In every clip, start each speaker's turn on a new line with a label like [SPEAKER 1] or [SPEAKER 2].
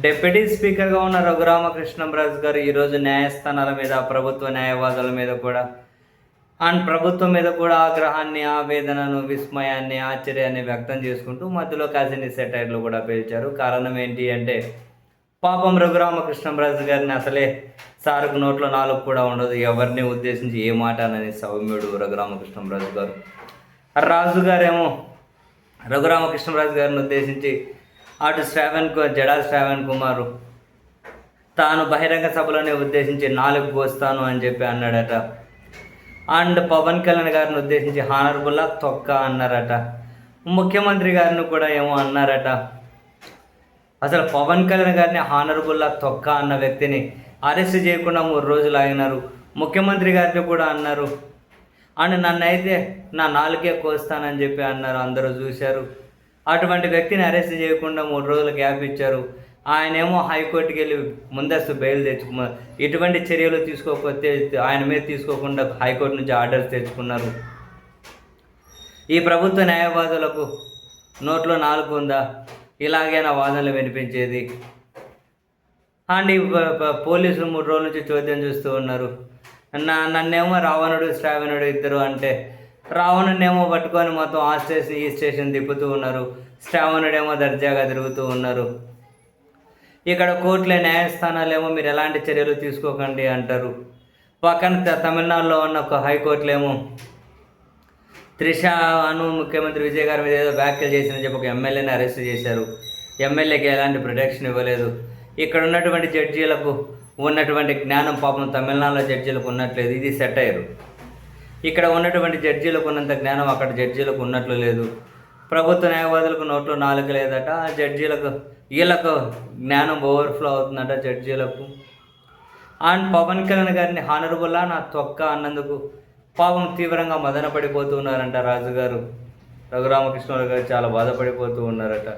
[SPEAKER 1] Deputy స్పీకర్గా ఉన్న రఘురామకృష్ణంరాజు గారు ఈరోజు న్యాయస్థానాల మీద, ప్రభుత్వ న్యాయవాదుల మీద కూడా అండ్ ప్రభుత్వం మీద కూడా ఆగ్రహాన్ని, ఆవేదనను, విస్మయాన్ని, ఆశ్చర్యాన్ని వ్యక్తం చేసుకుంటూ మధ్యలో కాసిని సెటైర్లు కూడా పేల్చారు. కారణం ఏంటి అంటే పాపం రఘురామకృష్ణంరాజు గారిని అసలే సారుకు నోట్లో నాలుగు కూడా ఉండదు. ఎవరిని ఉద్దేశించి ఏ మాట అనని సౌమ్యుడు రఘురామకృష్ణంరాజు గారు. రాజుగారేమో రఘురామకృష్ణంరాజు గారిని ఉద్దేశించి అటు జడా శ్రావణ్ కుమారు తాను బహిరంగ సభలోనే ఉద్దేశించి నాలుగు కోస్తాను అని చెప్పి అన్నాడట. అండ్ పవన్ కళ్యాణ్ గారిని ఉద్దేశించి హానరబుల్లా తొక్క అన్నారట. ముఖ్యమంత్రి గారిని కూడా ఏమో అన్నారట. అసలు పవన్ కళ్యాణ్ గారిని హానరబుల్లా తొక్క అన్న వ్యక్తిని అరెస్ట్ చేయకుండా 3 రోజులు ఆగినారు. ముఖ్యమంత్రి గారిని కూడా అన్నారు. అండ్ నన్నైతే నా నాలుగే కోస్తానని చెప్పి అన్నారు. అందరూ చూశారు. అటువంటి వ్యక్తిని అరెస్ట్ చేయకుండా 3 రోజులు గ్యాప్ ఇచ్చారు. ఆయనేమో హైకోర్టుకి వెళ్ళి ముందస్తు బెయిల్ ఇటువంటి చర్యలు తీసుకోకపోతే ఆయన మీద తీసుకోకుండా హైకోర్టు నుంచి ఆర్డర్స్ తెచ్చుకున్నారు. ఈ ప్రభుత్వ న్యాయవాదులకు నోట్లో నాలుగు ఉందా? ఇలాగైనా వాదనలు వినిపించేది. అండ్ పోలీసులు 3 రోజుల నుంచి చోద్యం చూస్తూ ఉన్నారు. నన్నేమో రావణుడు శ్రావణుడు ఇద్దరు అంటే రావణుడేమో పట్టుకొని మొత్తం ఆ స్టేషన్ ఈ స్టేషన్ తిప్పుతూ ఉన్నారు. శ్రావణుడేమో దర్జాగా తిరుగుతూ ఉన్నారు. ఇక్కడ కోర్టుల న్యాయస్థానాలేమో మీరు ఎలాంటి చర్యలు తీసుకోకండి అంటారు. పక్కన తమిళనాడులో ఉన్న ఒక హైకోర్టులేమో త్రిష ముఖ్యమంత్రి విజయ్ గారి మీద ఏదో వ్యాఖ్యలు చేసిందని చెప్పి ఒక ఎమ్మెల్యేని అరెస్ట్ చేశారు. ఎమ్మెల్యేకి ఎలాంటి ప్రొటెక్షన్ ఇవ్వలేదు. ఇక్కడ ఉన్నటువంటి జడ్జీలకు ఉన్నటువంటి జ్ఞానం పాపం తమిళనాడులో జడ్జీలకు ఉన్నట్లేదు. ఇది సెటైర్. ఇక్కడ ఉన్నటువంటి జడ్జీలకు ఉన్నంత జ్ఞానం అక్కడ జడ్జీలకు ఉన్నట్లు లేదు. ప్రభుత్వ న్యాయవాదులకు నోట్లో నాలుగు లేదట. జడ్జీలకు వీళ్ళకు జ్ఞానం ఓవర్ఫ్లో అవుతుందట జడ్జీలకు. అండ్ పవన్ కళ్యాణ్ గారిని హానరబుల్లా నా తొక్క అన్నందుకు పాపం తీవ్రంగా మదన పడిపోతూ ఉన్నారంట రాజుగారు. రఘురామకృష్ణరావు గారు చాలా బాధపడిపోతూ ఉన్నారట.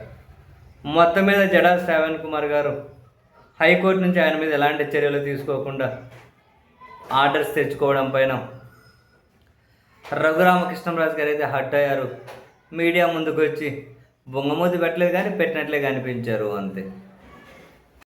[SPEAKER 1] మొత్తం మీద జడా శ్రావణ్ కుమార్ గారు హైకోర్టు నుంచి ఆయన మీద ఎలాంటి చర్యలు తీసుకోకుండా ఆర్డర్స్ తెచ్చుకోవడం పైన రఘురామకృష్ణరాజు గారు అయితే హట్ అయ్యారు. మీడియా ముందుకు వచ్చి బొంగమూతి పెట్టలేదు కానీ పెట్టినట్లే కనిపించారు అంతే.